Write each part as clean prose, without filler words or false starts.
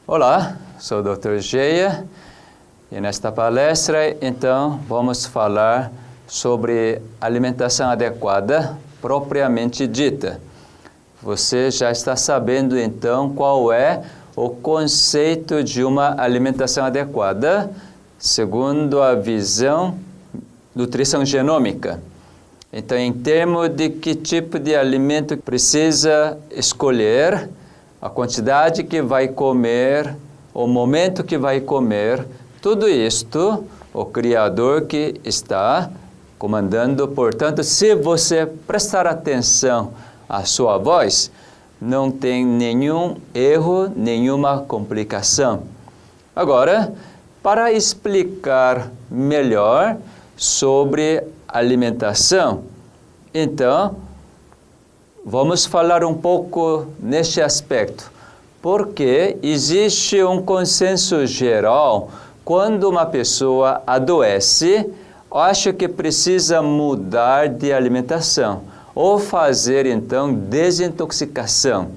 Olá, sou o Dr. Geia e nesta palestra, então, vamos falar sobre alimentação adequada propriamente dita. Você já está sabendo, então, qual é o conceito de uma alimentação adequada, segundo a visão nutrição genômica. Então, em termos de que tipo de alimento precisa escolher, a quantidade que vai comer, o momento que vai comer, tudo isto, o Criador que está comandando. Portanto, se você prestar atenção à sua voz, não tem nenhum erro, nenhuma complicação. Agora, para explicar melhor sobre alimentação, então, vamos falar um pouco neste aspecto, porque existe um consenso geral quando uma pessoa adoece, acha que precisa mudar de alimentação ou fazer então desintoxicação.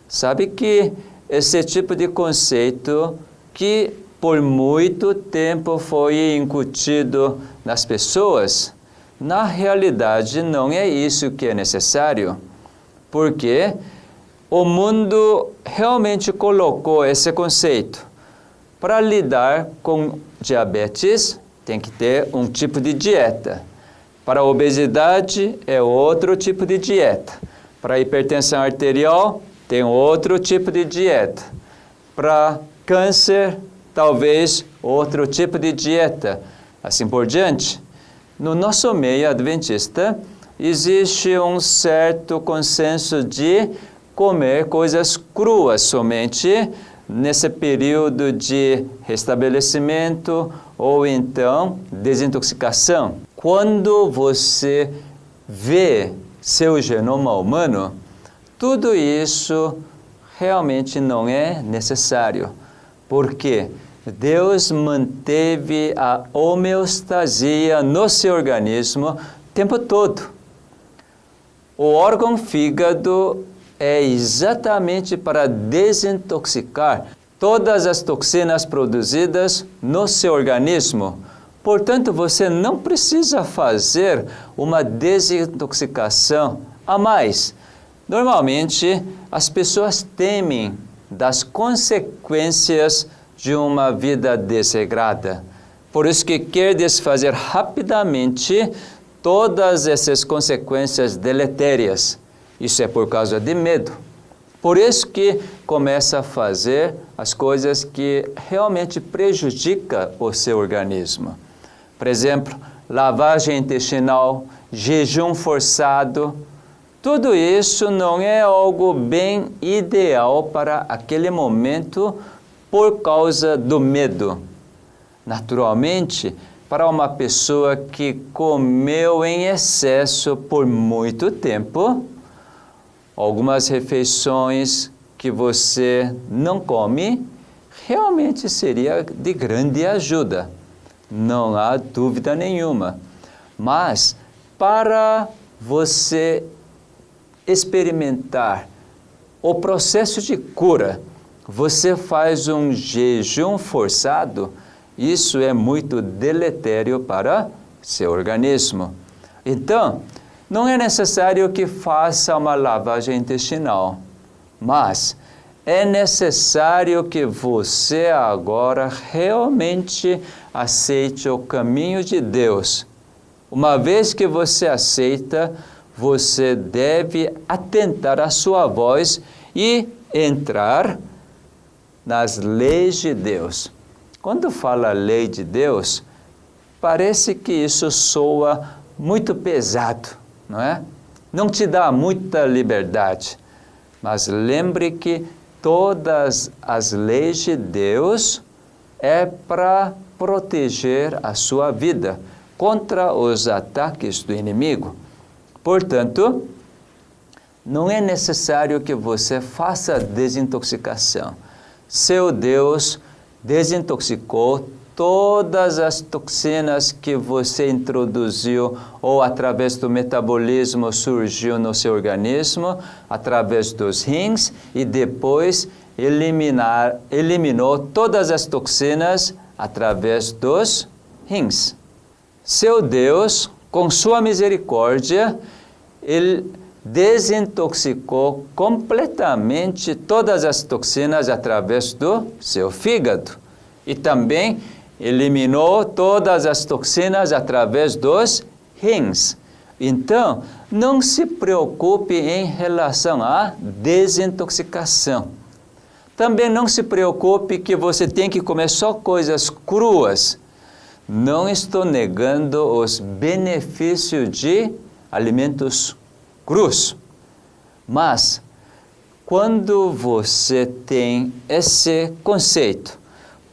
Sabe que esse tipo de conceito que por muito tempo foi incutido nas pessoas, na realidade não é isso que é necessário. Porque o mundo realmente colocou esse conceito. Para lidar com diabetes, tem que ter um tipo de dieta. Para a obesidade, é outro tipo de dieta. Para a hipertensão arterial, tem outro tipo de dieta. Para câncer, talvez outro tipo de dieta. Assim por diante. No nosso meio adventista, existe um certo consenso de comer coisas cruas somente nesse período de restabelecimento ou então desintoxicação. Quando você vê seu genoma humano, tudo isso realmente não é necessário. Por quê? Deus manteve a homeostasia no seu organismo o tempo todo. O órgão fígado é exatamente para desintoxicar todas as toxinas produzidas no seu organismo. Portanto, você não precisa fazer uma desintoxicação a mais. Normalmente, as pessoas temem das consequências de uma vida desregrada. Por isso que quer desfazer rapidamente todas essas consequências deletérias. Isso é por causa de medo. Por isso que começa a fazer as coisas que realmente prejudicam o seu organismo. Por exemplo, lavagem intestinal, jejum forçado. Tudo isso não é algo bem ideal para aquele momento por causa do medo. Naturalmente, para uma pessoa que comeu em excesso por muito tempo, algumas refeições que você não come, realmente seria de grande ajuda. Não há dúvida nenhuma. Mas, para você experimentar o processo de cura, você faz um jejum forçado, isso é muito deletério para seu organismo. Então, não é necessário que faça uma lavagem intestinal, mas é necessário que você agora realmente aceite o caminho de Deus. Uma vez que você aceita, você deve atentar à sua voz e entrar nas leis de Deus. Quando fala lei de Deus, parece que isso soa muito pesado, não é? Não te dá muita liberdade. Mas lembre que todas as leis de Deus é para proteger a sua vida contra os ataques do inimigo. Portanto, não é necessário que você faça desintoxicação. Seu Deus desintoxicou todas as toxinas que você introduziu ou através do metabolismo surgiu no seu organismo, através dos rins e depois eliminou todas as toxinas através dos rins. Seu Deus, com sua misericórdia, Ele desintoxicou completamente todas as toxinas através do seu fígado. E também eliminou todas as toxinas através dos rins. Então, não se preocupe em relação à desintoxicação. Também não se preocupe que você tem que comer só coisas cruas. Não estou negando os benefícios de alimentos crus. Mas, quando você tem esse conceito,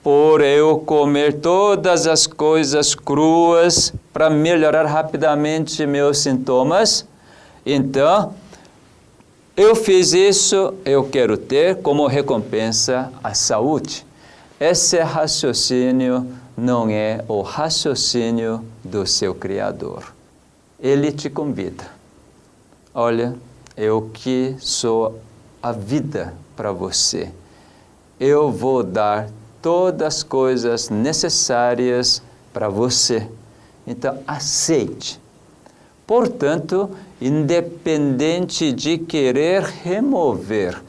por eu comer todas as coisas cruas para melhorar rapidamente meus sintomas, então, eu fiz isso, eu quero ter como recompensa a saúde. Esse raciocínio não é o raciocínio do seu Criador. Ele te convida. Olha, eu que sou a vida para você. Eu vou dar todas as coisas necessárias para você. Então, aceite. Portanto, independente de querer remover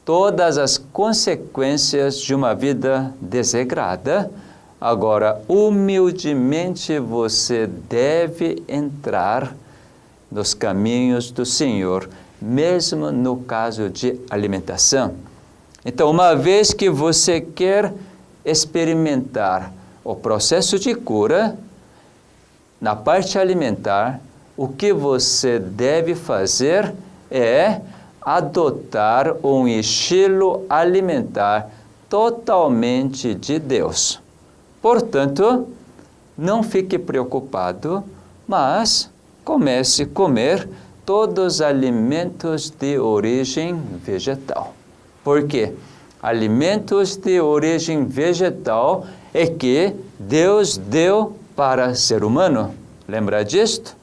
todas as consequências de uma vida desregrada, agora, humildemente você deve entrar nos caminhos do Senhor, mesmo no caso de alimentação. Então, uma vez que você quer experimentar o processo de cura, na parte alimentar, o que você deve fazer é adotar um estilo alimentar totalmente de Deus. Portanto, não fique preocupado, mas comece a comer todos os alimentos de origem vegetal. Por quê? Alimentos de origem vegetal é que Deus deu para o ser humano. Lembra disto?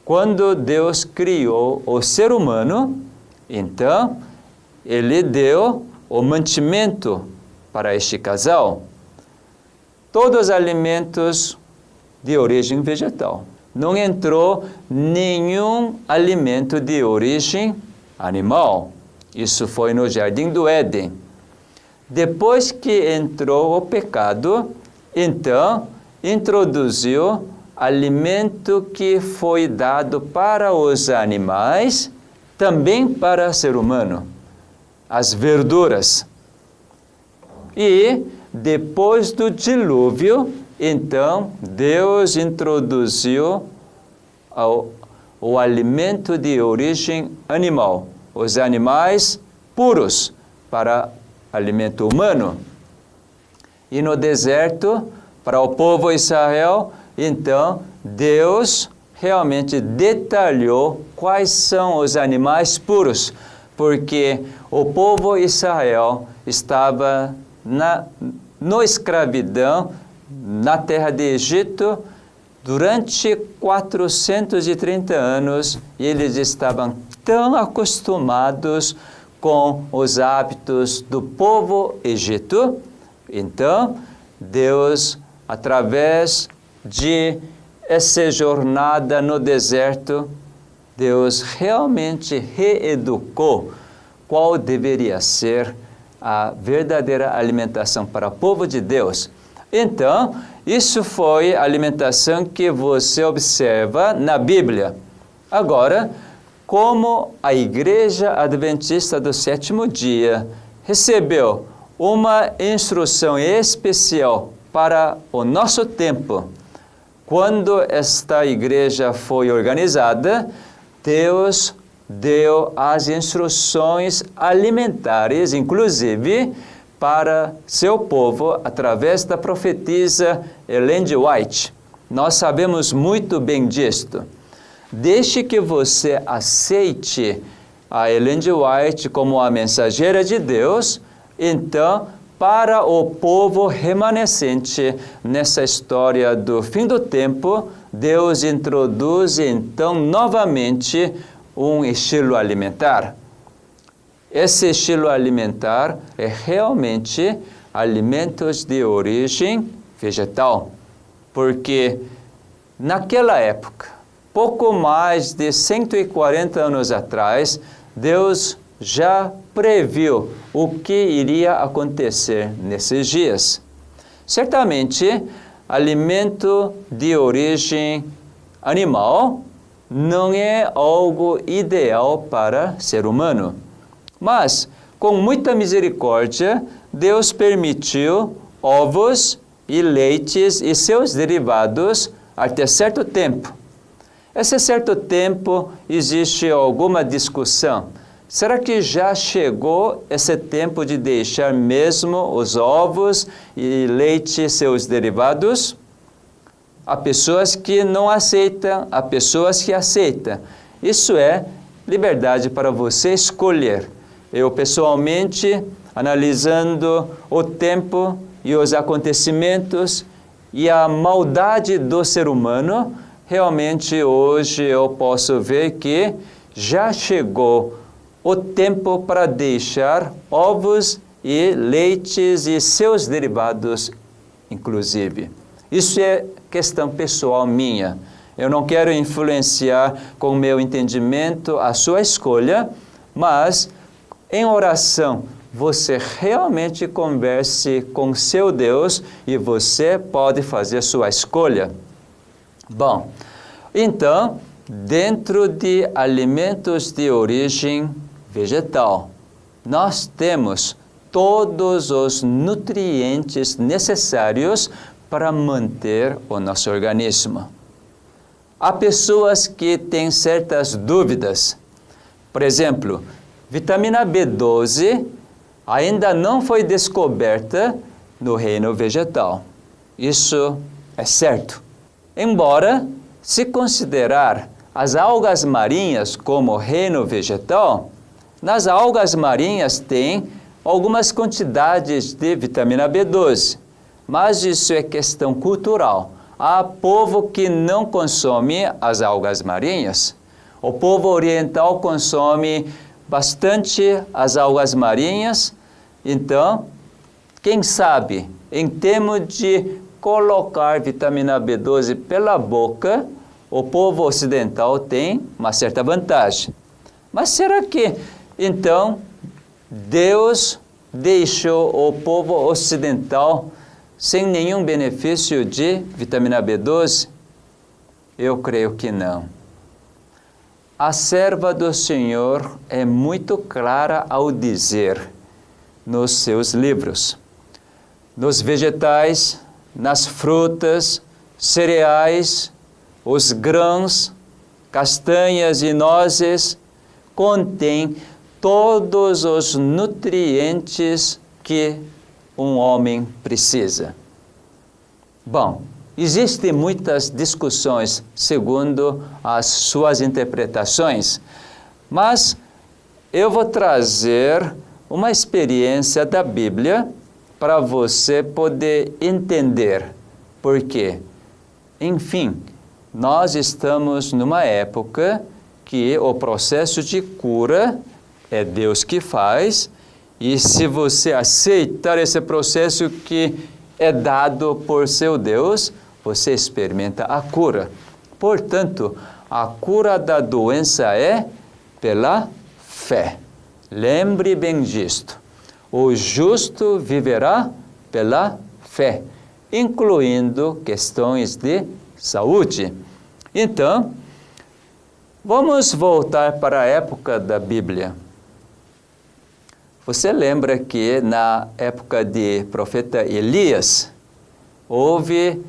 Quando Deus criou o ser humano, então, Ele deu o mantimento para este casal. Todos os alimentos de origem vegetal. Não entrou nenhum alimento de origem animal. Isso foi no Jardim do Éden. Depois que entrou o pecado, então, introduziu alimento que foi dado para os animais, também para o ser humano, as verduras. E depois do dilúvio, então, Deus introduziu o alimento de origem animal, os animais puros para alimento humano. E no deserto, para o povo de Israel, então, Deus realmente detalhou quais são os animais puros, porque o povo de Israel estava na escravidão na terra de Egito durante 430 anos, e eles estavam tão acostumados com os hábitos do povo egito. Então, Deus, através de essa jornada no deserto, Deus realmente reeducou qual deveria ser a verdadeira alimentação para o povo de Deus. Então, isso foi a alimentação que você observa na Bíblia. Agora, como a Igreja Adventista do Sétimo Dia recebeu uma instrução especial para o nosso tempo, quando esta igreja foi organizada, Deus deu as instruções alimentares, inclusive, para seu povo, através da profetisa Ellen G. White. Nós sabemos muito bem disto. Desde que você aceite a Ellen G. White como a mensageira de Deus, então, para o povo remanescente nessa história do fim do tempo, Deus introduz então novamente um estilo alimentar. esse estilo alimentar é realmente alimentos de origem vegetal, porque naquela época, pouco mais de 140 anos atrás, Deus já previu o que iria acontecer nesses dias. Certamente, alimento de origem animal não é algo ideal para ser humano. Mas, com muita misericórdia, Deus permitiu ovos e leites e seus derivados até certo tempo. Esse certo tempo existe alguma discussão. Será que já chegou esse tempo de deixar mesmo os ovos e leite e seus derivados? Há pessoas que não aceitam, há pessoas que aceitam. Isso é liberdade para você escolher. Eu, pessoalmente, analisando o tempo e os acontecimentos e a maldade do ser humano, realmente hoje eu posso ver que já chegou o tempo para deixar ovos e leites e seus derivados, inclusive. Isso é questão pessoal minha. Eu não quero influenciar com o meu entendimento a sua escolha, mas em oração você realmente converse com seu Deus e você pode fazer sua escolha. Bom, então, dentro de alimentos de origem vegetal, nós temos todos os nutrientes necessários para manter o nosso organismo. Há pessoas que têm certas dúvidas. Por exemplo, vitamina B12 ainda não foi descoberta no reino vegetal. Isso é certo. Embora, se considerar as algas marinhas como reino vegetal, nas algas marinhas tem algumas quantidades de vitamina B12, mas isso é questão cultural. Há povo que não consome as algas marinhas. O povo oriental consome bastante as algas marinhas. Então, quem sabe, em termos de colocar vitamina B12 pela boca, o povo ocidental tem uma certa vantagem. Mas será que, então, Deus deixou o povo ocidental sem nenhum benefício de vitamina B12? Eu creio que não. A serva do Senhor é muito clara ao dizer nos seus livros: nos vegetais, nas frutas, cereais, os grãos, castanhas e nozes, contém todos os nutrientes que um homem precisa. Bom, existem muitas discussões segundo as suas interpretações, mas eu vou trazer uma experiência da Bíblia para você poder entender por quê. Enfim, nós estamos numa época que o processo de cura é Deus que faz, e se você aceitar esse processo que é dado por seu Deus, você experimenta a cura. Portanto, a cura da doença é pela fé. Lembre bem disto. O justo viverá pela fé, incluindo questões de saúde. Então, vamos voltar para a época da Bíblia. Você lembra que na época de profeta Elias, houve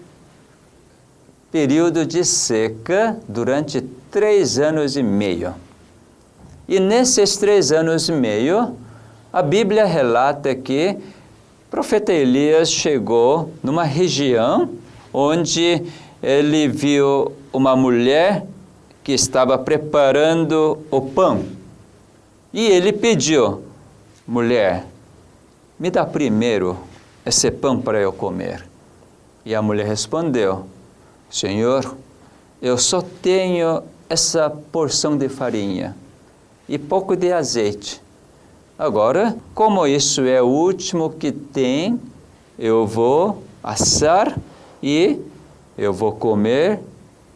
período de seca durante 3 anos e meio. E nesses 3 anos e meio, a Bíblia relata que o profeta Elias chegou numa região onde ele viu uma mulher que estava preparando o pão. E ele pediu: mulher, me dá primeiro esse pão para eu comer. E a mulher respondeu: Senhor, eu só tenho essa porção de farinha e pouco de azeite. Agora, como isso é o último que tem, eu vou assar e eu vou comer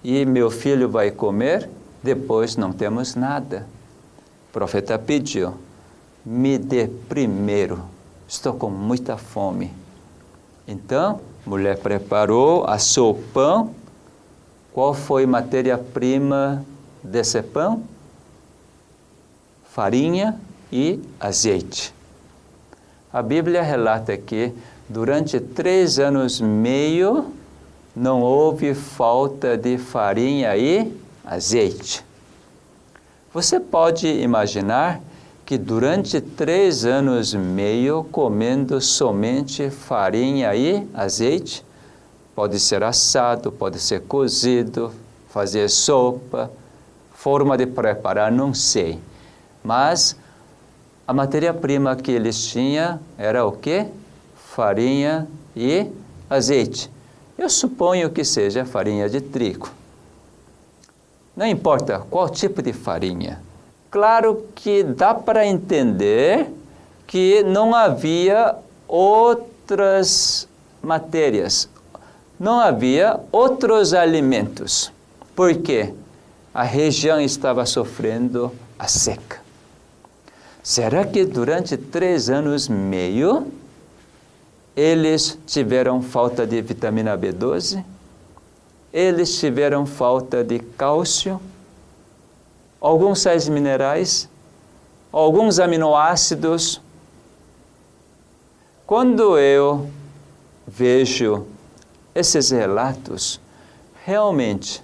e meu filho vai comer, depois não temos nada. O profeta pediu, me dê primeiro, estou com muita fome. Então, a mulher preparou, assou o pão. Qual foi a matéria-prima desse pão? Farinha e azeite. A Bíblia relata que durante 3 anos e meio não houve falta de farinha e azeite. Você pode imaginar que durante 3 anos e meio comendo somente farinha e azeite, pode ser assado, pode ser cozido, fazer sopa, forma de preparar, não sei. Mas a matéria-prima que eles tinham era o quê? Farinha e azeite. Eu suponho que seja farinha de trigo. Não importa qual tipo de farinha. Claro que dá para entender que não havia outras matérias, não havia outros alimentos. Por quê? A região estava sofrendo a seca. Será que durante 3 anos e meio eles tiveram falta de vitamina B12? Eles tiveram falta de cálcio? Alguns sais minerais? Alguns aminoácidos? Quando eu vejo esses relatos, realmente,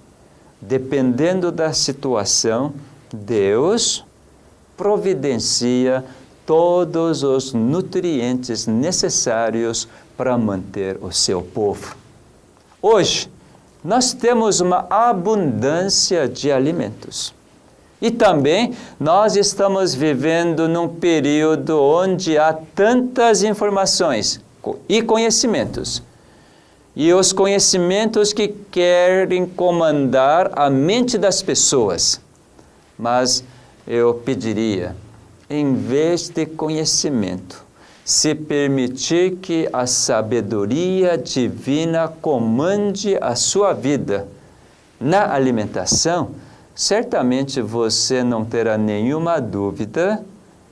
dependendo da situação, Deus providencia todos os nutrientes necessários para manter o seu povo. Hoje, nós temos uma abundância de alimentos. E também nós estamos vivendo num período onde há tantas informações e conhecimentos. E os conhecimentos que querem comandar a mente das pessoas. Mas eu pediria, em vez de conhecimento, se permitir que a sabedoria divina comande a sua vida na alimentação, certamente você não terá nenhuma dúvida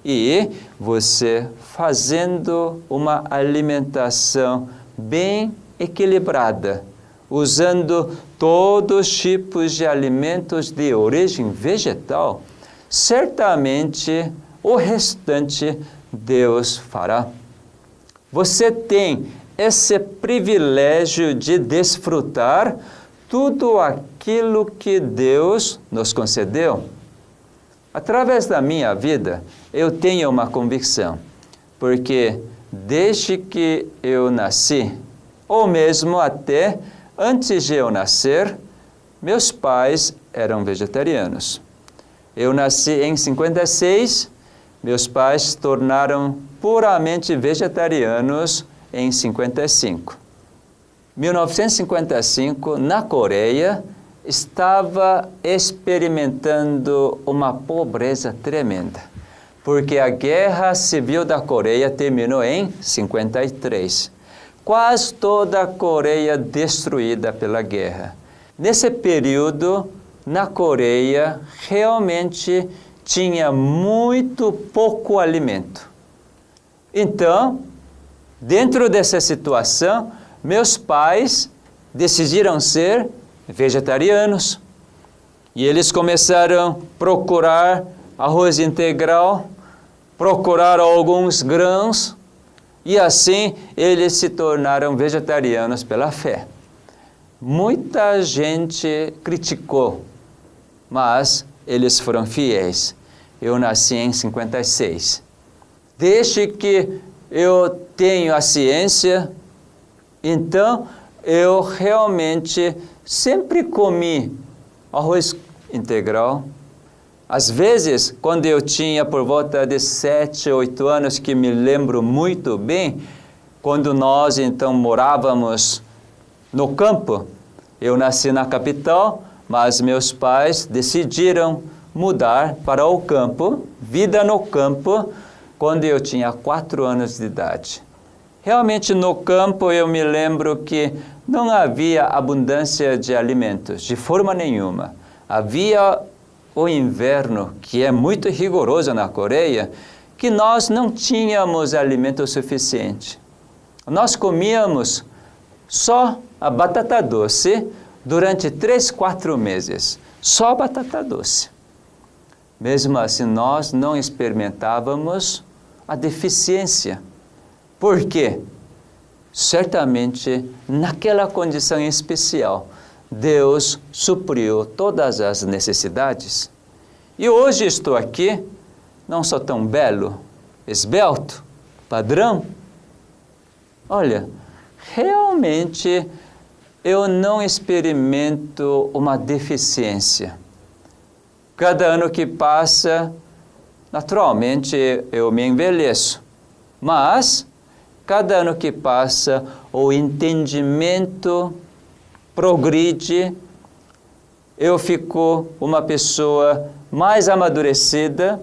e você fazendo uma alimentação bem equilibrada, usando todos os tipos de alimentos de origem vegetal, certamente o restante Deus fará. Você tem esse privilégio de desfrutar tudo aquilo que Deus nos concedeu. Através da minha vida, eu tenho uma convicção, porque desde que eu nasci, ou mesmo até antes de eu nascer, meus pais eram vegetarianos. Eu nasci em 56, meus pais se tornaram puramente vegetarianos em 55. 1955, na Coreia, estava experimentando uma pobreza tremenda, porque a Guerra Civil da Coreia terminou em 53. Quase toda a Coreia destruída pela guerra. Nesse período, na Coreia, realmente tinha muito pouco alimento. Então, dentro dessa situação, meus pais decidiram ser vegetarianos. E eles começaram a procurar arroz integral, procurar alguns grãos, e assim eles se tornaram vegetarianos pela fé. Muita gente criticou, mas eles foram fiéis. Eu nasci em 56. Desde que eu tenho a ciência, então eu realmente sempre comi arroz integral. Às vezes, quando eu tinha por volta de 7, 8 anos, que me lembro muito bem, quando nós então morávamos no campo, eu nasci na capital, mas meus pais decidiram mudar para o campo, vida no campo, quando eu tinha 4 anos de idade. Realmente no campo eu me lembro que não havia abundância de alimentos, de forma nenhuma. Havia o inverno, que é muito rigoroso na Coreia, que nós não tínhamos alimento suficiente. Nós comíamos só a batata doce durante 3, 4 meses. Só batata doce. Mesmo assim, nós não experimentávamos a deficiência. Por quê? Certamente, naquela condição especial, Deus supriu todas as necessidades. E hoje estou aqui, não sou tão belo, esbelto, padrão. Olha, realmente eu não experimento uma deficiência. Cada ano que passa, naturalmente eu me envelheço, mas cada ano que passa o entendimento progride, eu fico uma pessoa mais amadurecida,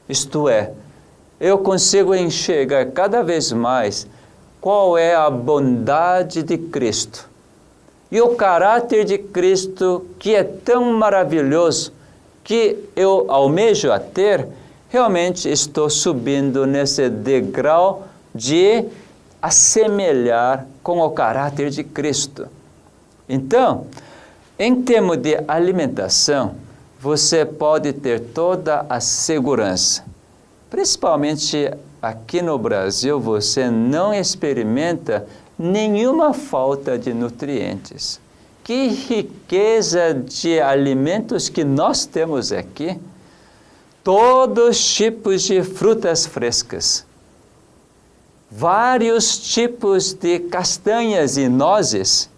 isto é, eu consigo enxergar cada vez mais qual é a bondade de Cristo. E o caráter de Cristo, que é tão maravilhoso, que eu almejo a ter, realmente estou subindo nesse degrau de assemelhar com o caráter de Cristo. Então, em termos de alimentação, você pode ter toda a segurança. Principalmente aqui no Brasil, você não experimenta nenhuma falta de nutrientes. Que riqueza de alimentos que nós temos aqui. Todos os tipos de frutas frescas. Vários tipos de castanhas e nozes.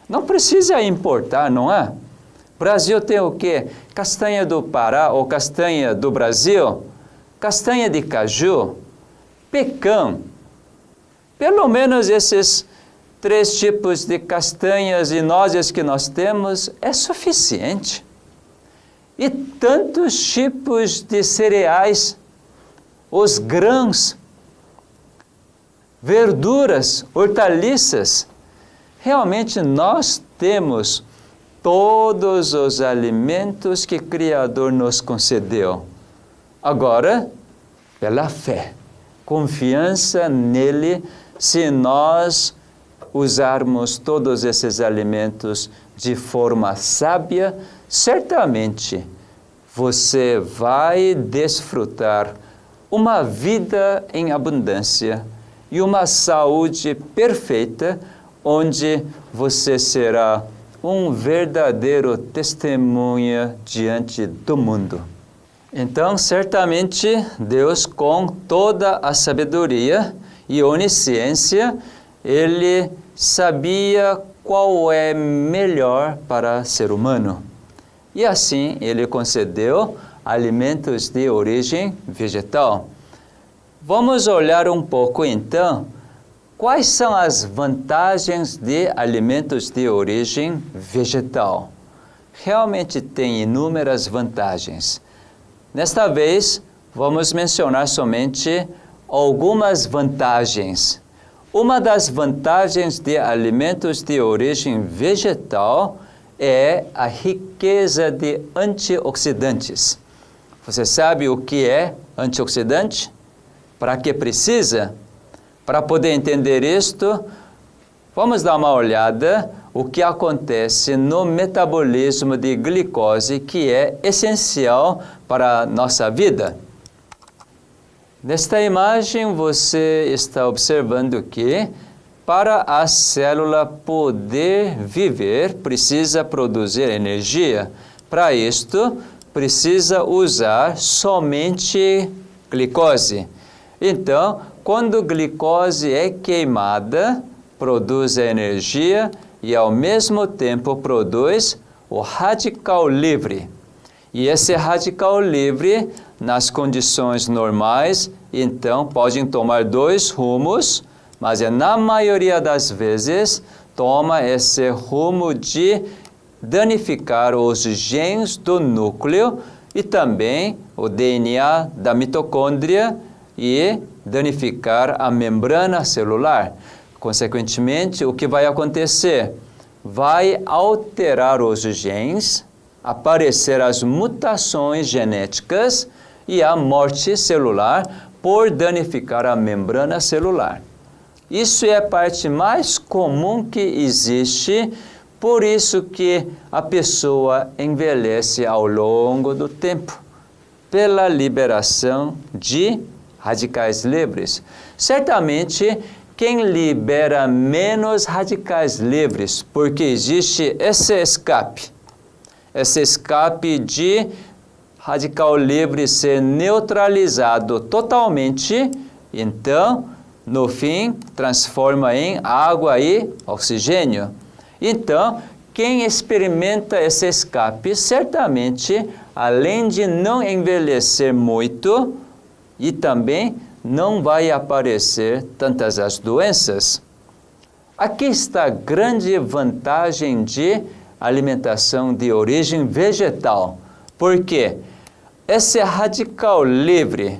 Não precisa importar, não é? O Brasil tem o quê? Castanha do Pará ou castanha do Brasil, castanha de caju, pecã. Pelo menos esses 3 tipos de castanhas e nozes que nós temos é suficiente. E tantos tipos de cereais, os grãos, verduras, hortaliças. Realmente nós temos todos os alimentos que o Criador nos concedeu. Agora, pela fé, confiança nele, se nós usarmos todos esses alimentos de forma sábia, certamente você vai desfrutar uma vida em abundância e uma saúde perfeita, onde você será um verdadeiro testemunha diante do mundo. Então, certamente, Deus, com toda a sabedoria e onisciência, Ele sabia qual é melhor para o ser humano. E assim, Ele concedeu alimentos de origem vegetal. Vamos olhar um pouco, então, quais são as vantagens de alimentos de origem vegetal. Realmente tem inúmeras vantagens. Nesta vez, vamos mencionar somente algumas vantagens. Uma das vantagens de alimentos de origem vegetal é a riqueza de antioxidantes. Você sabe o que é antioxidante? Para que precisa? Para poder entender isto, vamos dar uma olhada o que acontece no metabolismo de glicose, que é essencial para a nossa vida. Nesta imagem, você está observando que para a célula poder viver, precisa produzir energia. Para isto, precisa usar somente glicose. Então, quando glicose é queimada, produz a energia e ao mesmo tempo produz o radical livre. E esse radical livre, nas condições normais, então podem tomar 2 rumos, mas na maioria das vezes toma esse rumo de danificar os genes do núcleo e também o DNA da mitocôndria, e danificar a membrana celular. Consequentemente, o que vai acontecer? Vai alterar os genes, aparecer as mutações genéticas e a morte celular por danificar a membrana celular. Isso é a parte mais comum que existe, por isso que a pessoa envelhece ao longo do tempo, pela liberação de radicais livres. Certamente, quem libera menos radicais livres, porque existe esse escape de radical livre ser neutralizado totalmente, então, no fim, transforma em água e oxigênio. Então, quem experimenta esse escape, certamente, além de não envelhecer muito, e também não vai aparecer tantas as doenças. Aqui está a grande vantagem de alimentação de origem vegetal. Por quê? Esse radical livre,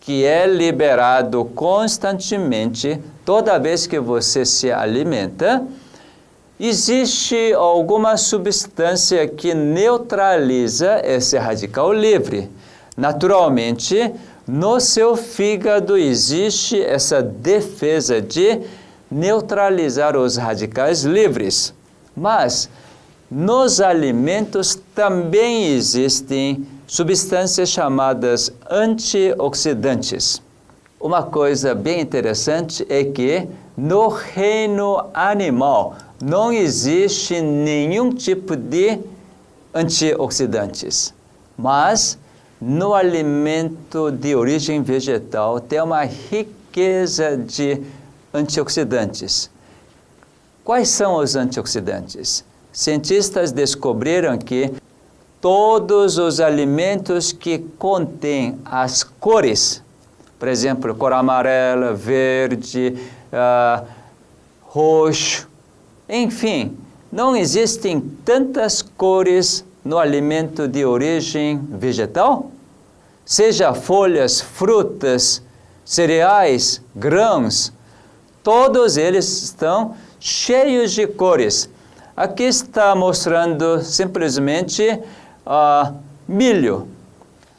que é liberado constantemente toda vez que você se alimenta, existe alguma substância que neutraliza esse radical livre. Naturalmente, no seu fígado existe essa defesa de neutralizar os radicais livres. Mas nos alimentos também existem substâncias chamadas antioxidantes. Uma coisa bem interessante é que no reino animal não existe nenhum tipo de antioxidantes, mas no alimento de origem vegetal tem uma riqueza de antioxidantes. Quais são os antioxidantes? Cientistas descobriram que todos os alimentos que contêm as cores, por exemplo, cor amarela, verde, roxo, enfim, não existem tantas cores no alimento de origem vegetal? Seja folhas, frutas, cereais, grãos, todos eles estão cheios de cores. Aqui está mostrando simplesmente milho.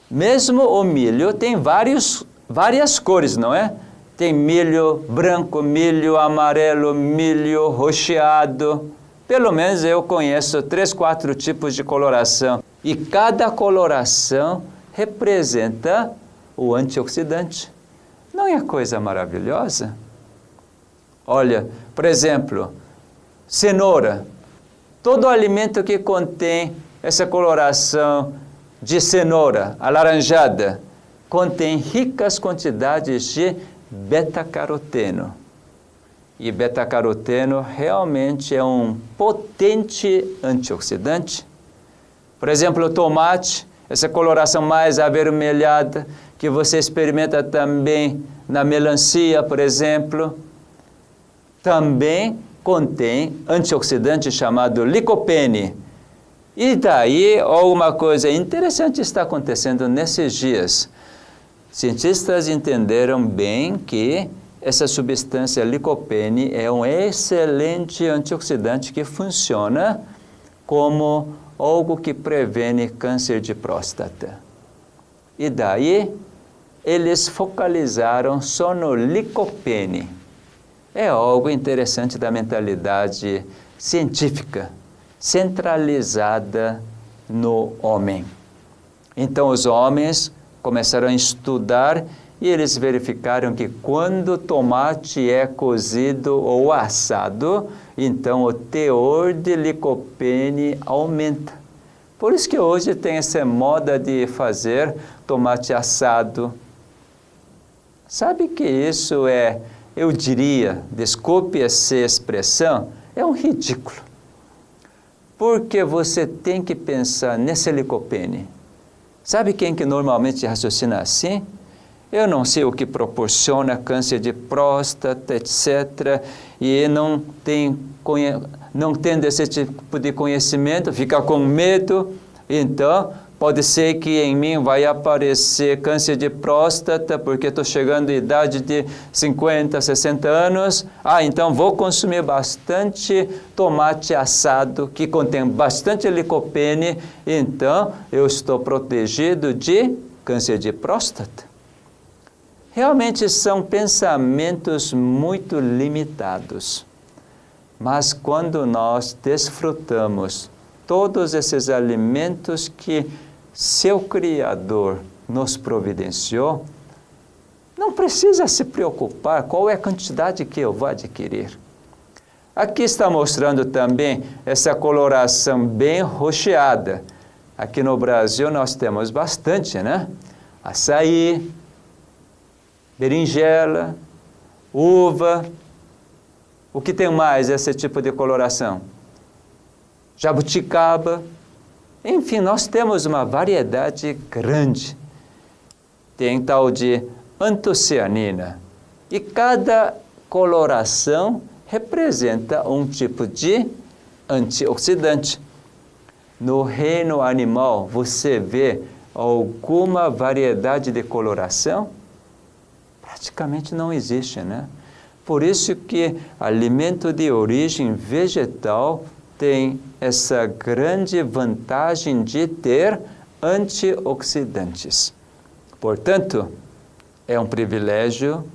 Mesmo o milho tem várias cores, não é? Tem milho branco, milho amarelo, milho roxeado. Pelo menos eu conheço 3, 4 tipos de coloração. E cada coloração representa o antioxidante. Não é coisa maravilhosa? Olha, por exemplo, cenoura. Todo alimento que contém essa coloração de cenoura alaranjada contém ricas quantidades de beta-caroteno. E beta-caroteno realmente é um potente antioxidante. Por exemplo, o tomate, essa coloração mais avermelhada, que você experimenta também na melancia, por exemplo, também contém antioxidante chamado licopene. E daí, alguma coisa interessante está acontecendo nesses dias. Cientistas entenderam bem que essa substância licopene é um excelente antioxidante que funciona como algo que previne câncer de próstata. E daí, eles focalizaram só no licopene. É algo interessante da mentalidade científica, centralizada no homem. Então, os homens começaram a estudar e eles verificaram que quando o tomate é cozido ou assado, então o teor de licopene aumenta. Por isso que hoje tem essa moda de fazer tomate assado. Sabe que isso é, eu diria, desculpe essa expressão, é um ridículo. Porque você tem que pensar nesse licopene. Sabe quem que normalmente raciocina assim? Eu não sei o que proporciona câncer de próstata, etc. E não tendo esse tipo de conhecimento, fica com medo. Então, Pode ser que em mim vai aparecer câncer de próstata, porque estou chegando à idade de 50, 60 anos. Então vou consumir bastante tomate assado, que contém bastante licopene, então eu estou protegido de câncer de próstata. Realmente são pensamentos muito limitados. Mas quando nós desfrutamos todos esses alimentos que seu Criador nos providenciou, não precisa se preocupar qual é a quantidade que eu vou adquirir. Aqui está mostrando também essa coloração bem roxeada. Aqui no Brasil nós temos bastante, né? Açaí, berinjela, uva. O que tem mais esse tipo de coloração? Jabuticaba. Enfim, nós temos uma variedade grande. Tem tal de antocianina. E cada coloração representa um tipo de antioxidante. No reino animal, você vê alguma variedade de coloração? Praticamente não existe, né? Por isso que alimento de origem vegetal tem essa grande vantagem de ter antioxidantes. Portanto, é um privilégio,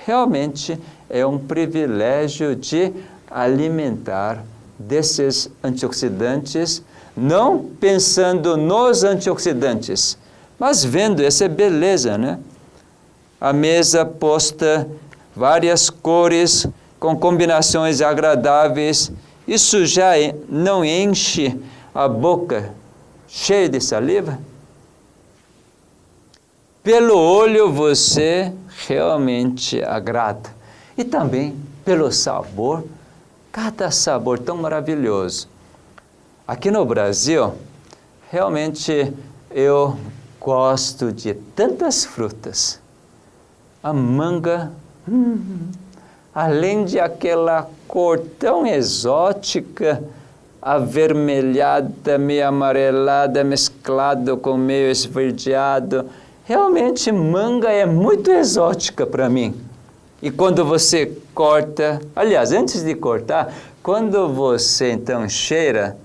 realmente é um privilégio de alimentar desses antioxidantes, não pensando nos antioxidantes, mas vendo essa beleza, né? A mesa posta várias cores com combinações agradáveis. Isso já não enche a boca cheia de saliva? Pelo olho você realmente agrada. E também pelo sabor, cada sabor tão maravilhoso. Aqui no Brasil, realmente eu gosto de tantas frutas. A manga, além de aquela cor tão exótica, avermelhada, meio amarelada, mesclado com meio esverdeado, realmente manga é muito exótica para mim. E quando você corta, aliás, antes de cortar, quando você então cheira,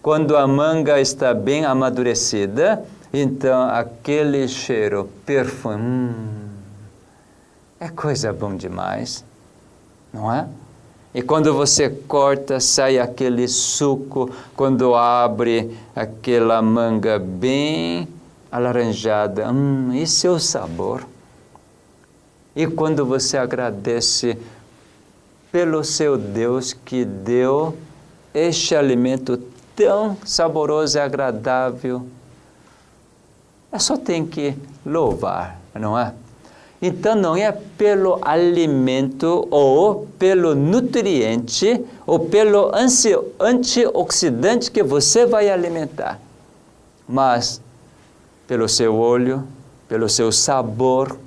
quando a manga está bem amadurecida, então aquele cheiro, perfume, é coisa bom demais, não é? E quando você corta, sai aquele suco, quando abre aquela manga bem alaranjada, esse é o sabor. E quando você agradece pelo seu Deus que deu este alimento tão saboroso e agradável, só tem que louvar, não é? Então, não é pelo alimento ou pelo nutriente ou pelo antioxidante que você vai alimentar, mas pelo seu olho, pelo seu sabor,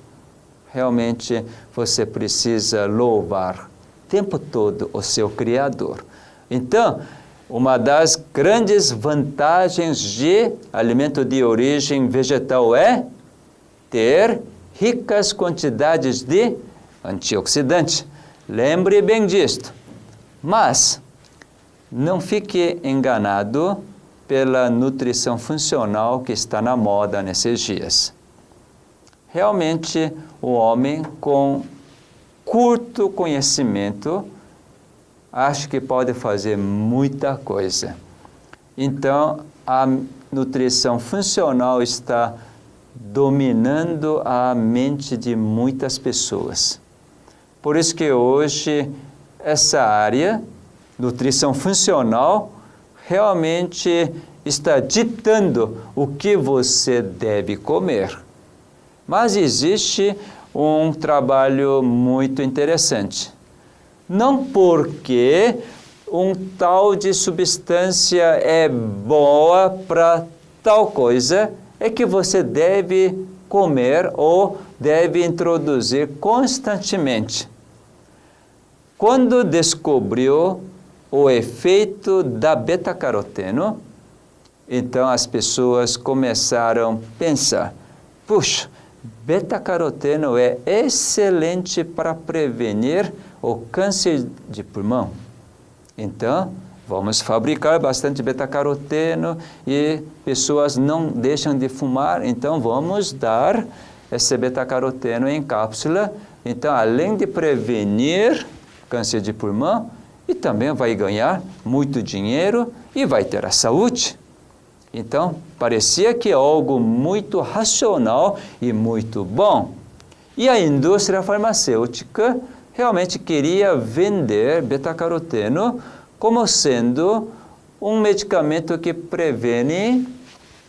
realmente você precisa louvar o tempo todo o seu Criador. Então, uma das grandes vantagens de alimento de origem vegetal é ter ricas quantidades de antioxidante. Lembre bem disto. Mas não fique enganado pela nutrição funcional que está na moda nesses dias. Realmente, o homem com curto conhecimento acha que pode fazer muita coisa. Então, a nutrição funcional está dominando a mente de muitas pessoas. Por isso que hoje essa área, nutrição funcional, realmente está ditando o que você deve comer. Mas existe um trabalho muito interessante. Não porque um tal de substância é boa para tal coisa, é que você deve comer ou deve introduzir constantemente. Quando descobriu o efeito da beta-caroteno, Então as pessoas começaram a pensar, puxa, beta-caroteno é excelente para prevenir o câncer de pulmão. Então, vamos fabricar bastante beta-caroteno e pessoas não deixam de fumar, então vamos dar esse beta-caroteno em cápsula. Então, além de prevenir câncer de pulmão, e também vai ganhar muito dinheiro e vai ter a saúde. Então, parecia que é algo muito racional e muito bom. E a indústria farmacêutica realmente queria vender beta-caroteno como sendo um medicamento que previne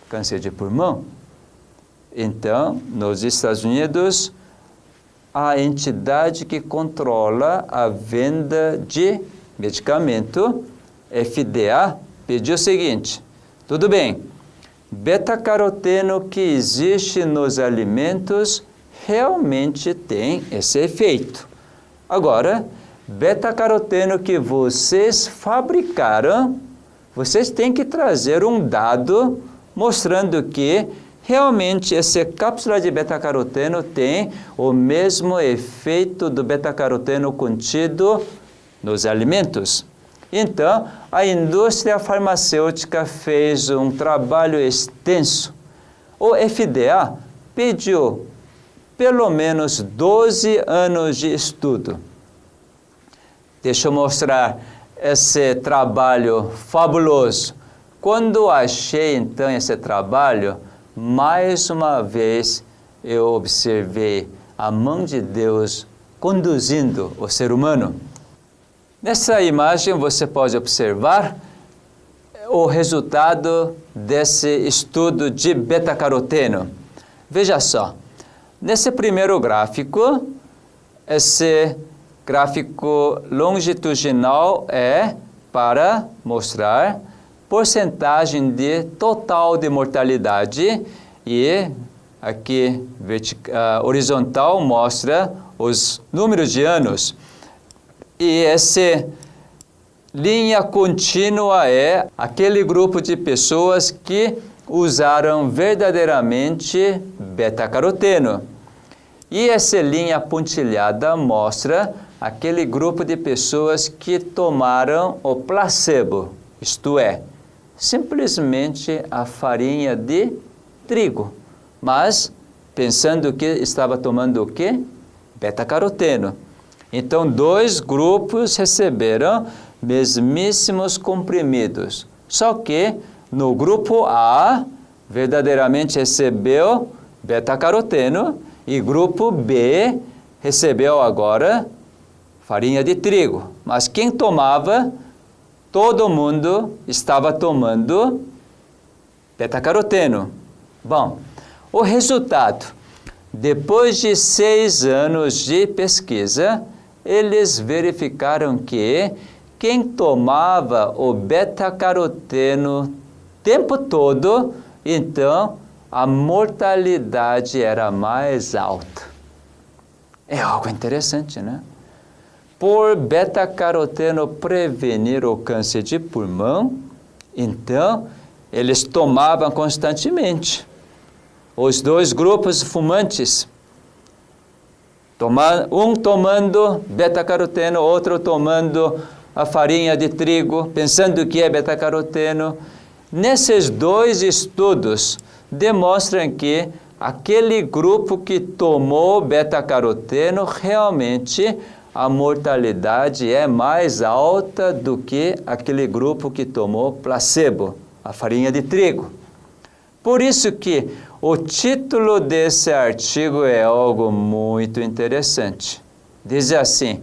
câncer de pulmão. Então, nos Estados Unidos, a entidade que controla a venda de medicamento, FDA, pediu o seguinte: tudo bem, beta-caroteno que existe nos alimentos realmente tem esse efeito. Agora, beta-caroteno que vocês fabricaram, vocês têm que trazer um dado mostrando que realmente essa cápsula de beta-caroteno tem o mesmo efeito do beta-caroteno contido nos alimentos. Então, a indústria farmacêutica fez um trabalho extenso. O FDA pediu pelo menos 12 anos de estudo. Deixa eu mostrar esse trabalho fabuloso. Quando achei, então, esse trabalho, mais uma vez eu observei a mão de Deus conduzindo o ser humano. Nessa imagem você pode observar o resultado desse estudo de beta-caroteno. Veja só, nesse primeiro gráfico, esse gráfico longitudinal é para mostrar porcentagem de total de mortalidade e aqui horizontal mostra os números de anos. E essa linha contínua é aquele grupo de pessoas que usaram verdadeiramente beta-caroteno. E essa linha pontilhada mostra aquele grupo de pessoas que tomaram o placebo, isto é, simplesmente a farinha de trigo, mas pensando que estava tomando o quê? Beta-caroteno. Então, dois grupos receberam mesmíssimos comprimidos, só que no grupo A verdadeiramente recebeu beta-caroteno e grupo B recebeu agora farinha de trigo. Mas quem tomava, todo mundo estava tomando beta-caroteno. Bom, o resultado, depois de 6 anos de pesquisa, eles verificaram que quem tomava o beta-caroteno o tempo todo, então a mortalidade era mais alta. É algo interessante, né? Por beta-caroteno prevenir o câncer de pulmão, então eles tomavam constantemente. Os dois grupos fumantes, um tomando beta-caroteno, outro tomando a farinha de trigo, pensando que é beta-caroteno. Nesses dois estudos, demonstram que aquele grupo que tomou beta-caroteno, realmente a mortalidade é mais alta do que aquele grupo que tomou placebo, a farinha de trigo. Por isso que o título desse artigo é algo muito interessante. Diz assim: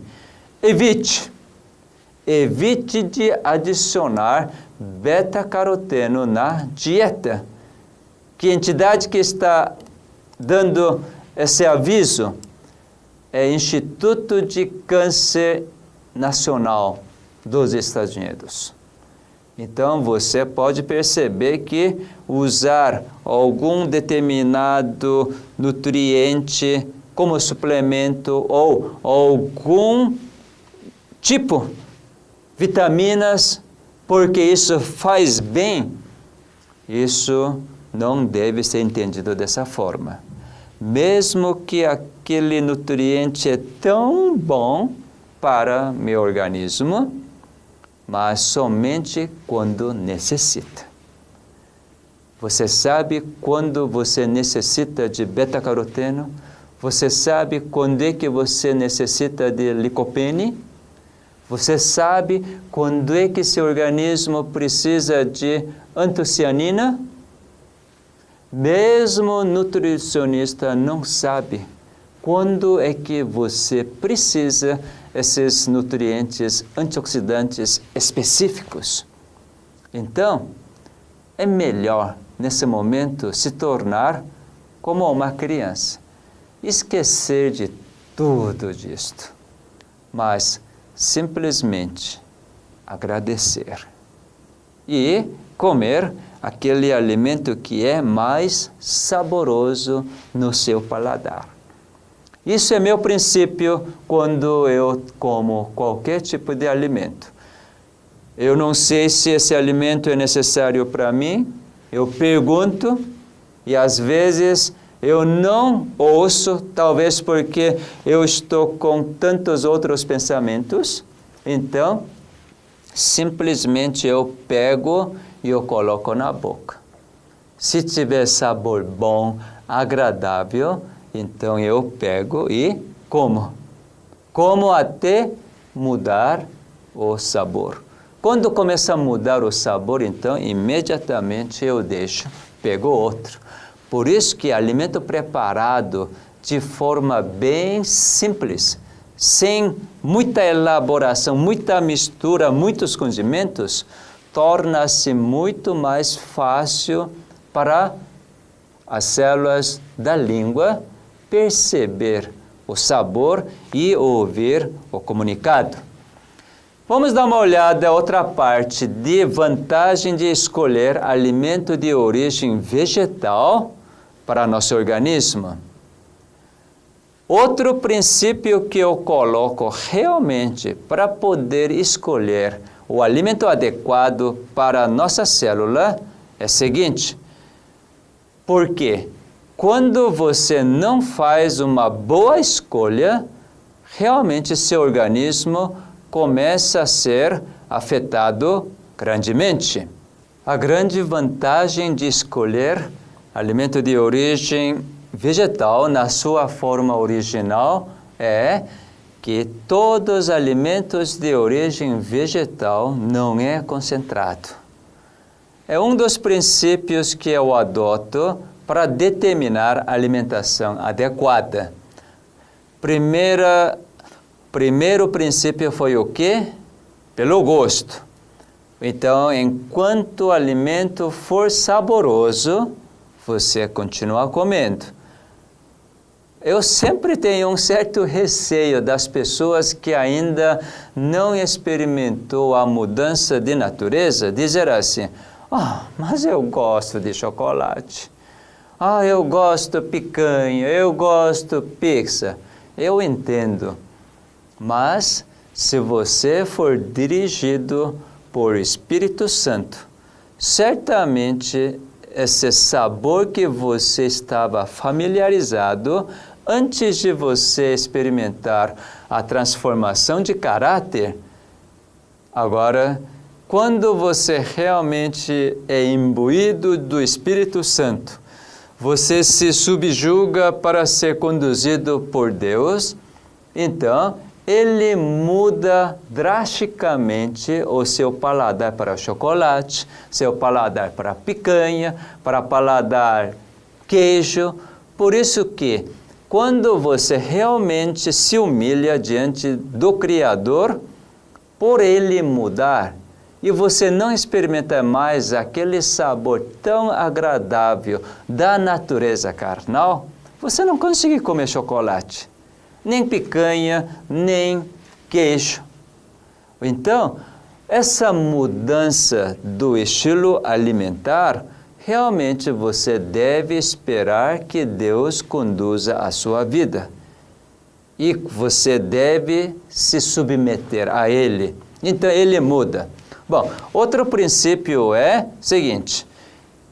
evite de adicionar beta-caroteno na dieta. Que entidade que está dando esse aviso? É o Instituto de Câncer Nacional dos Estados Unidos. Então, você pode perceber que usar algum determinado nutriente como suplemento ou algum tipo vitaminas, porque isso faz bem Isso não deve ser entendido dessa forma. Mesmo que aquele nutriente é tão bom para meu organismo, mas somente quando necessita. Você sabe quando você necessita de beta-caroteno? Você sabe quando é que você necessita de licopene? Você sabe quando é que seu organismo precisa de antocianina? Mesmo o nutricionista não sabe quando é que você precisa esses nutrientes antioxidantes específicos. Então, é melhor, nesse momento, se tornar como uma criança. Esquecer de tudo disto, mas simplesmente agradecer e comer aquele alimento que é mais saboroso no seu paladar. Isso é meu princípio quando eu como qualquer tipo de alimento. Eu não sei se esse alimento é necessário para mim, eu pergunto e às vezes eu não ouço, talvez porque eu estou com tantos outros pensamentos. Então, simplesmente eu pego e eu coloco na boca. Se tiver sabor bom, agradável, então eu pego e como. Como até mudar o sabor. Quando começa a mudar o sabor, então imediatamente eu deixo, pego outro. Por isso que alimento preparado de forma bem simples, sem muita elaboração, muita mistura, muitos condimentos, torna-se muito mais fácil para as células da língua perceber o sabor e ouvir o comunicado. Vamos dar uma olhada a outra parte de vantagem de escolher alimento de origem vegetal para nosso organismo. Outro princípio que eu coloco realmente para poder escolher o alimento adequado para a nossa célula é o seguinte: porque quando você não faz uma boa escolha, realmente seu organismo começa a ser afetado grandemente. A grande vantagem de escolher alimento de origem vegetal na sua forma original é que todos os alimentos de origem vegetal não é concentrado. É um dos princípios que eu adoto para determinar a alimentação adequada. Primeiro princípio foi o quê? Pelo gosto. Então, enquanto o alimento for saboroso, você continua comendo. Eu sempre tenho um certo receio das pessoas que ainda não experimentou a mudança de natureza, dizer assim: mas eu gosto de chocolate. Eu gosto de picanha, eu gosto de pizza. Eu entendo. Mas, se você for dirigido por Espírito Santo, certamente esse sabor que você estava familiarizado antes de você experimentar a transformação de caráter, agora, quando você realmente é imbuído do Espírito Santo, você se subjuga para ser conduzido por Deus, então ele muda drasticamente o seu paladar para chocolate, seu paladar para picanha, para paladar queijo. Por isso que, quando você realmente se humilha diante do Criador, por ele mudar, e você não experimenta mais aquele sabor tão agradável da natureza carnal, você não consegue comer chocolate, nem picanha, nem queijo. Então, essa mudança do estilo alimentar, realmente você deve esperar que Deus conduza a sua vida. E você deve se submeter a Ele. Então, Ele muda. Bom, outro princípio é o seguinte: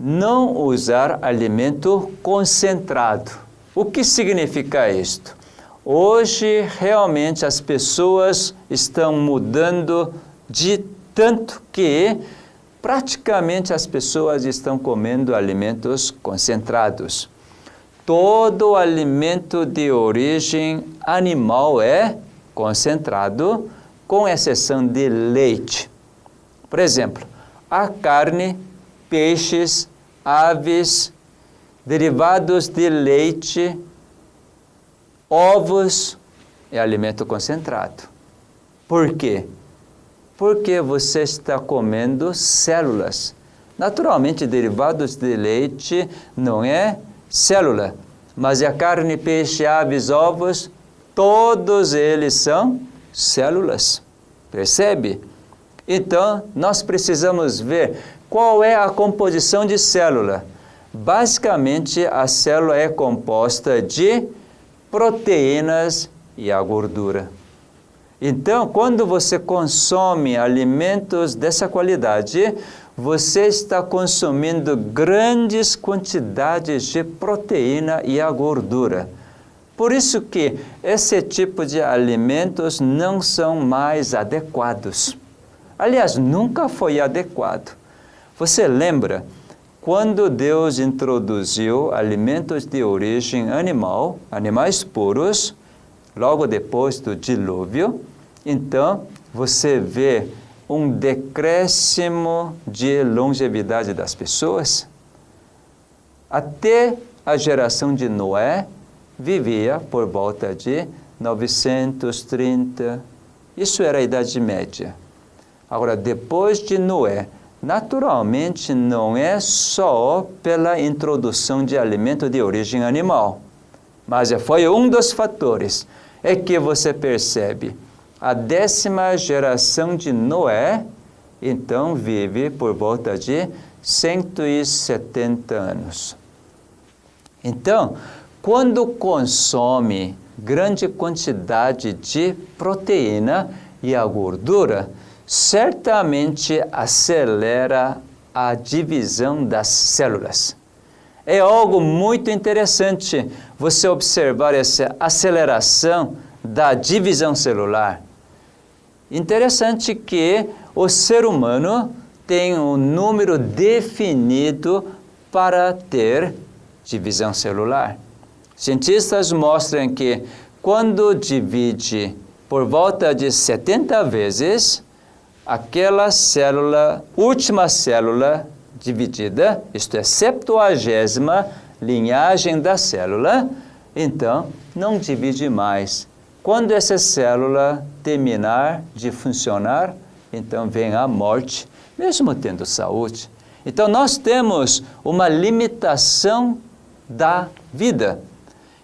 não usar alimento concentrado. O que significa isto? Hoje, realmente, as pessoas estão mudando de tanto que praticamente as pessoas estão comendo alimentos concentrados. Todo alimento de origem animal é concentrado, com exceção de leite. Por exemplo, a carne, peixes, aves, derivados de leite, ovos, é alimento concentrado. Por quê? Porque você está comendo células. Naturalmente, derivados de leite não é célula, mas a carne, peixe, aves, ovos, todos eles são células. Percebe? Então, nós precisamos ver qual é a composição de célula. Basicamente, a célula é composta de proteínas e a gordura. Então, quando você consome alimentos dessa qualidade, você está consumindo grandes quantidades de proteína e a gordura. Por isso que esse tipo de alimentos não são mais adequados. Aliás, nunca foi adequado. Você lembra quando Deus introduziu alimentos de origem animal, animais puros, logo depois do dilúvio? Então, você vê um decréscimo de longevidade das pessoas. Até a geração de Noé vivia por volta de 930. Isso era a Idade Média. Agora, depois de Noé, naturalmente não é só pela introdução de alimento de origem animal, mas foi um dos fatores. É que você percebe, a 10ª geração de Noé, então vive por volta de 170 anos. Então, quando consome grande quantidade de proteína e a gordura, certamente acelera a divisão das células. É algo muito interessante você observar essa aceleração da divisão celular. Interessante que o ser humano tem um número definido para ter divisão celular. Cientistas mostram que quando divide por volta de 70 vezes, aquela célula, última célula dividida, isto é, 70ª linhagem da célula, então não divide mais. Quando essa célula terminar de funcionar, então vem a morte, mesmo tendo saúde. Então nós temos uma limitação da vida.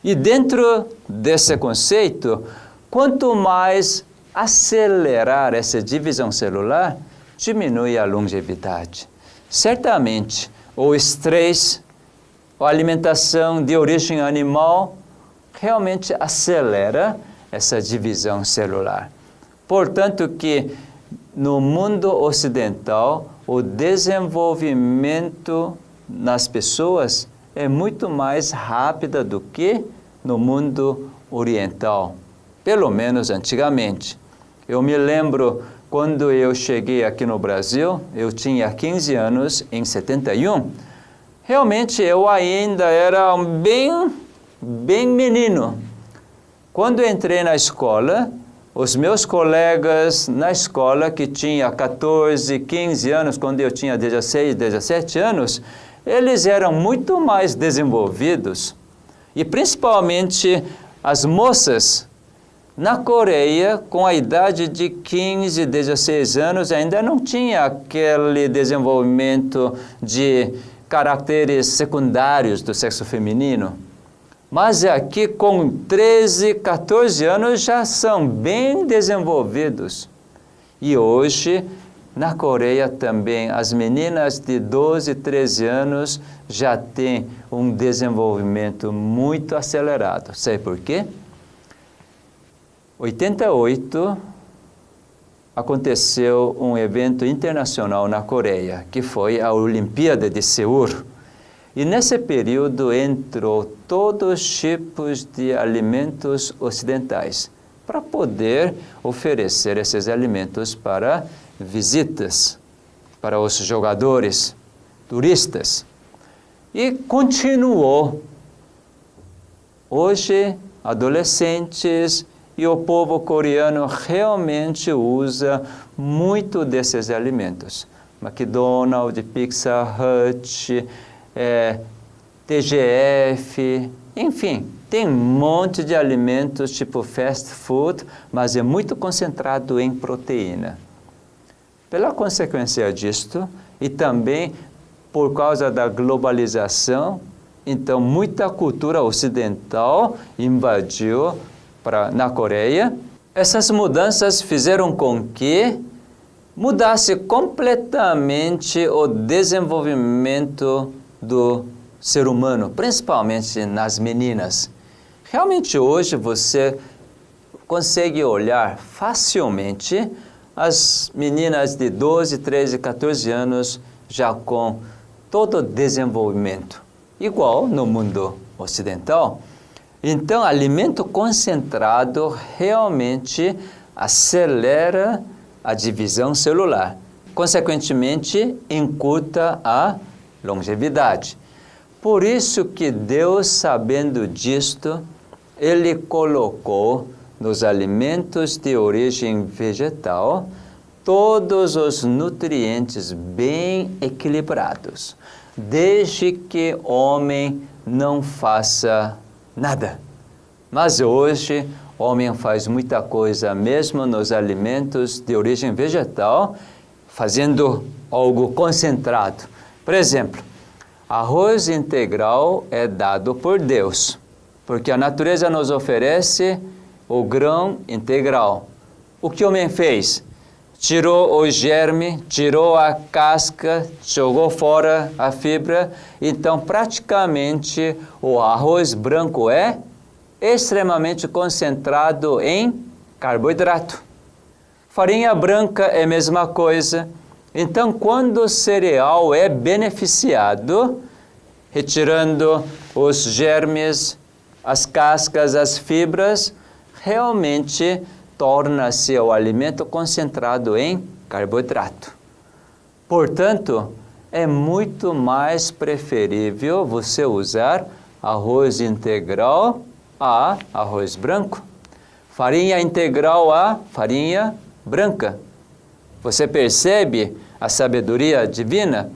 E dentro desse conceito, quanto mais acelerar essa divisão celular, diminui a longevidade. Certamente, o estresse, a alimentação de origem animal, realmente acelera essa divisão celular. Portanto que no mundo ocidental, o desenvolvimento nas pessoas é muito mais rápido do que no mundo oriental, pelo menos antigamente. Eu me lembro quando eu cheguei aqui no Brasil, eu tinha 15 anos em 71. Realmente eu ainda era bem menino. Quando entrei na escola, os meus colegas na escola que tinham 14, 15 anos, quando eu tinha 16, 17 anos, eles eram muito mais desenvolvidos. E principalmente as moças na Coreia, com a idade de 15, 16 anos, ainda não tinha aquele desenvolvimento de caracteres secundários do sexo feminino. Mas aqui, com 13, 14 anos, já são bem desenvolvidos. E hoje, na Coreia também, as meninas de 12, 13 anos já têm um desenvolvimento muito acelerado. Sabe por quê? 88, aconteceu um evento internacional na Coreia, que foi a Olimpíada de Seul. E nesse período entrou todos os tipos de alimentos ocidentais, para poder oferecer esses alimentos para visitas, para os jogadores, turistas. E continuou. Hoje, adolescentes e o povo coreano realmente usa muito desses alimentos. McDonald's, Pizza Hut, TGF, enfim, tem um monte de alimentos tipo fast food, mas é muito concentrado em proteína. Pela consequência disto, e também por causa da globalização, então muita cultura ocidental invadiu na Coreia. Essas mudanças fizeram com que mudasse completamente o desenvolvimento do ser humano, principalmente nas meninas. Realmente hoje você consegue olhar facilmente as meninas de 12, 13, 14 anos já com todo o desenvolvimento, igual no mundo ocidental. Então, alimento concentrado realmente acelera a divisão celular, consequentemente encurta a longevidade. Por isso que Deus, sabendo disto, Ele colocou nos alimentos de origem vegetal todos os nutrientes bem equilibrados, desde que o homem não faça nada. Mas hoje, o homem faz muita coisa, mesmo nos alimentos de origem vegetal, fazendo algo concentrado. Por exemplo, arroz integral é dado por Deus, porque a natureza nos oferece o grão integral. O que o homem fez? Tirou o germe, tirou a casca, jogou fora a fibra. Então, praticamente, o arroz branco é extremamente concentrado em carboidrato. Farinha branca é a mesma coisa. Então, quando o cereal é beneficiado, retirando os germes, as cascas, as fibras, realmente torna-se o alimento concentrado em carboidrato. Portanto, é muito mais preferível você usar arroz integral a arroz branco, farinha integral a farinha branca. Você percebe a sabedoria divina?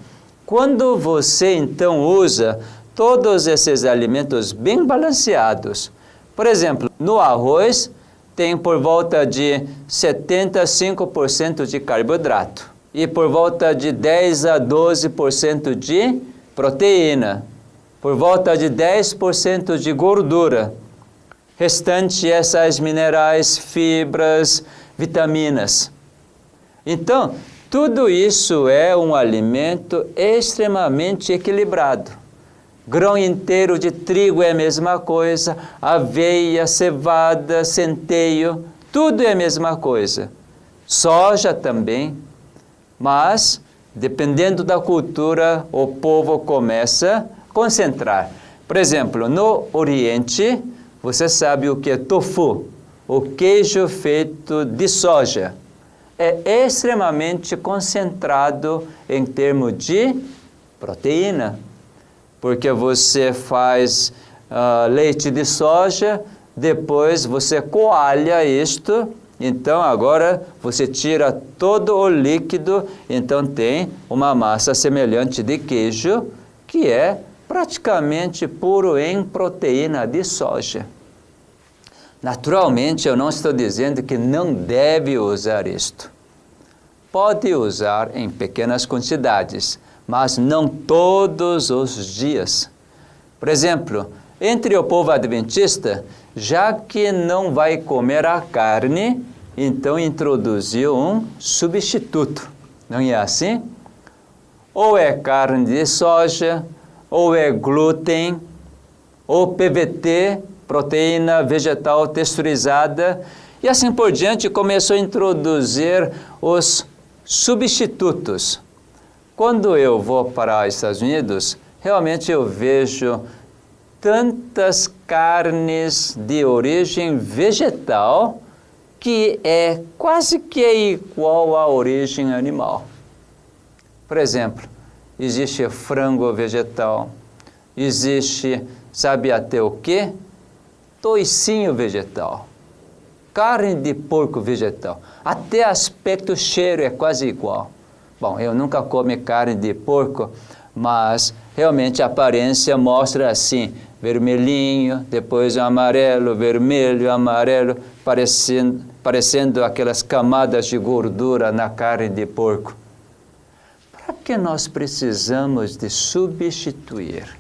Quando você então usa todos esses alimentos bem balanceados, por exemplo, no arroz tem por volta de 75% de carboidrato e por volta de 10 a 12% de proteína, por volta de 10% de gordura, restante essas minerais, fibras, vitaminas. Então, tudo isso é um alimento extremamente equilibrado. Grão inteiro de trigo é a mesma coisa, aveia, cevada, centeio, tudo é a mesma coisa. Soja também, mas, dependendo da cultura, o povo começa a concentrar. Por exemplo, no Oriente, você sabe o que é tofu, o queijo feito de soja. É extremamente concentrado em termos de proteína. Porque você faz leite de soja, depois você coalha isto, então agora você tira todo o líquido, então tem uma massa semelhante de queijo, que é praticamente puro em proteína de soja. Naturalmente, eu não estou dizendo que não deve usar isto. Pode usar em pequenas quantidades, mas não todos os dias. Por exemplo, entre o povo adventista, já que não vai comer a carne, então introduziu um substituto. Não é assim? Ou é carne de soja, ou é glúten, ou PVT, proteína vegetal texturizada. E assim por diante começou a introduzir os substitutos. Quando eu vou para os Estados Unidos, realmente eu vejo tantas carnes de origem vegetal que é quase que igual à origem animal. Por exemplo, existe frango vegetal, existe, sabe até o quê? Toicinho vegetal, carne de porco vegetal, até aspecto, cheiro é quase igual. Bom, eu nunca comi carne de porco, mas realmente a aparência mostra assim, vermelhinho, depois amarelo, vermelho, amarelo, parecendo aquelas camadas de gordura na carne de porco. Para que nós precisamos de substituir?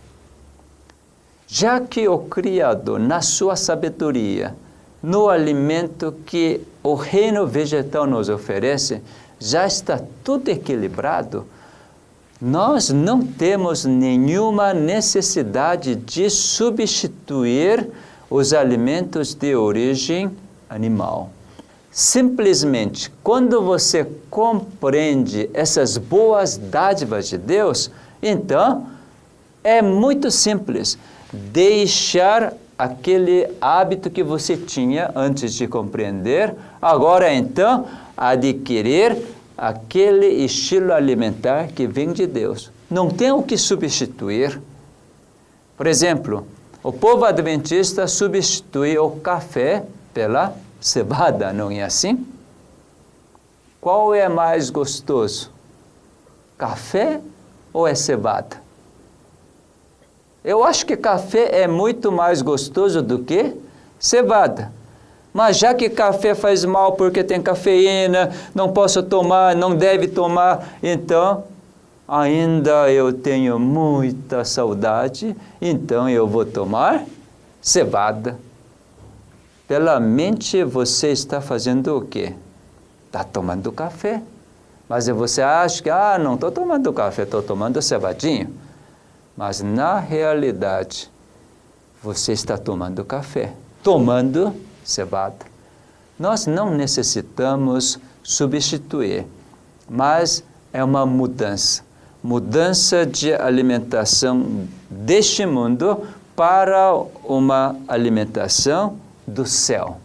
Já que o Criador, na sua sabedoria, no alimento que o reino vegetal nos oferece, já está tudo equilibrado, nós não temos nenhuma necessidade de substituir os alimentos de origem animal. Simplesmente, quando você compreende essas boas dádivas de Deus, então é muito simples deixar aquele hábito que você tinha antes de compreender, agora então adquirir aquele estilo alimentar que vem de Deus. Não tem o que substituir. Por exemplo, o povo adventista substitui o café pela cevada, não é assim? Qual é mais gostoso? Café ou é cevada? Eu acho que café é muito mais gostoso do que cevada. Mas já que café faz mal porque tem cafeína, não posso tomar, não deve tomar, então ainda eu tenho muita saudade, então eu vou tomar cevada. Pela mente você está fazendo o quê? Está tomando café. Mas você acha que, não estou tomando café, estou tomando cevadinho. Mas na realidade, você está tomando café, tomando cevada. Nós não necessitamos substituir, mas é uma mudança. Mudança de alimentação deste mundo para uma alimentação do céu.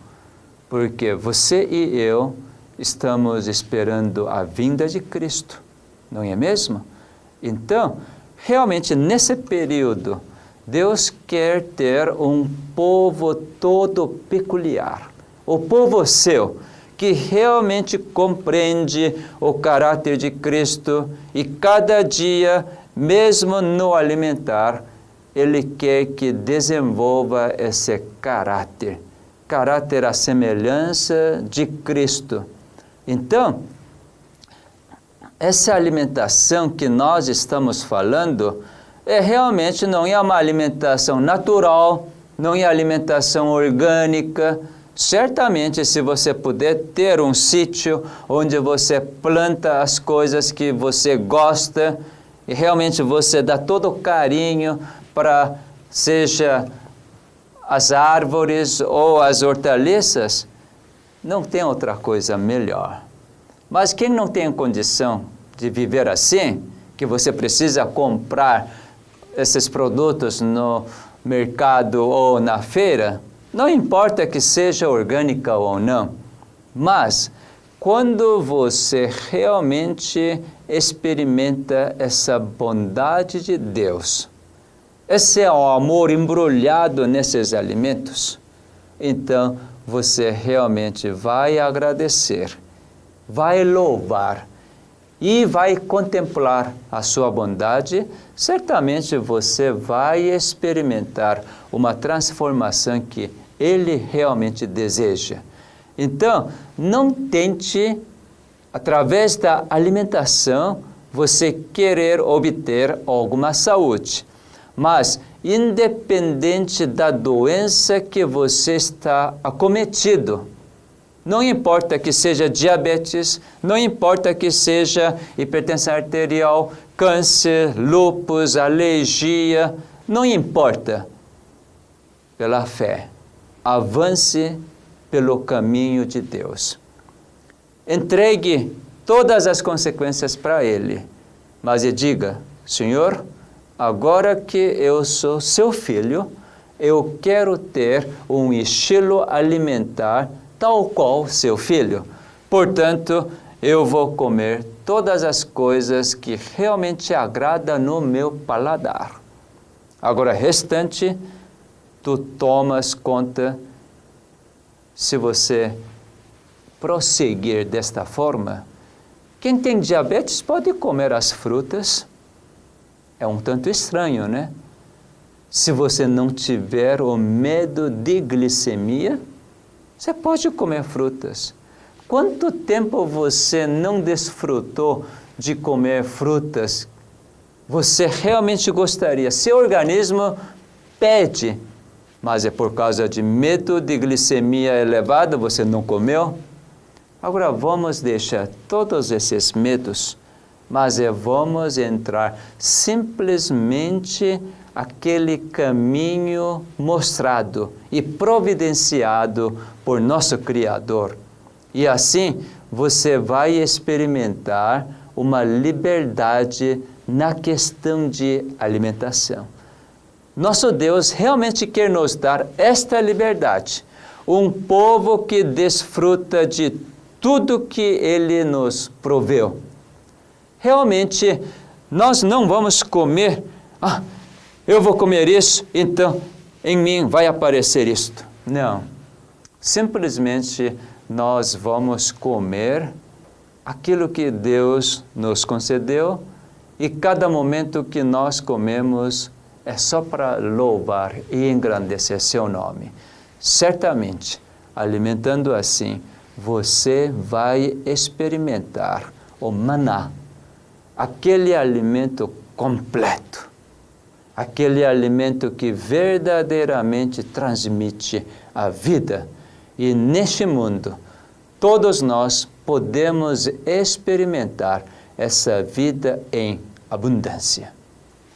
Porque você e eu estamos esperando a vinda de Cristo, não é mesmo? Então, realmente nesse período, Deus quer ter um povo todo peculiar. O povo seu, que realmente compreende o caráter de Cristo e cada dia, mesmo no alimentar, Ele quer que desenvolva esse caráter à semelhança de Cristo. Então, essa alimentação que nós estamos falando realmente não é uma alimentação natural, não é alimentação orgânica. Certamente, se você puder ter um sítio onde você planta as coisas que você gosta e realmente você dá todo o carinho para, seja as árvores ou as hortaliças, não tem outra coisa melhor. Mas quem não tem condição de viver assim, que você precisa comprar esses produtos no mercado ou na feira, não importa que seja orgânica ou não, mas quando você realmente experimenta essa bondade de Deus, esse é o amor embrulhado nesses alimentos, então você realmente vai agradecer, vai louvar e vai contemplar a sua bondade. Certamente você vai experimentar uma transformação que Ele realmente deseja. Então, não tente, através da alimentação, você querer obter alguma saúde. Mas, independente da doença que você está acometido, não importa que seja diabetes, não importa que seja hipertensão arterial, câncer, lúpus, alergia, não importa. Pela fé, avance pelo caminho de Deus. Entregue todas as consequências para Ele, mas diga: Senhor, agora que eu sou seu filho, eu quero ter um estilo alimentar tal qual seu filho. Portanto, eu vou comer todas as coisas que realmente agradam no meu paladar. Agora, restante, tu tomas conta. Se você prosseguir desta forma, quem tem diabetes pode comer as frutas. É um tanto estranho, né? Se você não tiver o medo de glicemia, você pode comer frutas. Quanto tempo você não desfrutou de comer frutas? Você realmente gostaria. Seu organismo pede, mas é por causa de medo de glicemia elevada, você não comeu? Agora vamos deixar todos esses medos, mas vamos entrar simplesmente aquele caminho mostrado e providenciado por nosso Criador. E assim você vai experimentar uma liberdade na questão de alimentação. Nosso Deus realmente quer nos dar esta liberdade. Um povo que desfruta de tudo que Ele nos proveu. Realmente, nós não vamos comer, eu vou comer isso, então em mim vai aparecer isto. Não. Simplesmente nós vamos comer aquilo que Deus nos concedeu, e cada momento que nós comemos é só para louvar e engrandecer seu nome. Certamente, alimentando assim, você vai experimentar o maná, aquele alimento completo, aquele alimento que verdadeiramente transmite a vida. E neste mundo, todos nós podemos experimentar essa vida em abundância.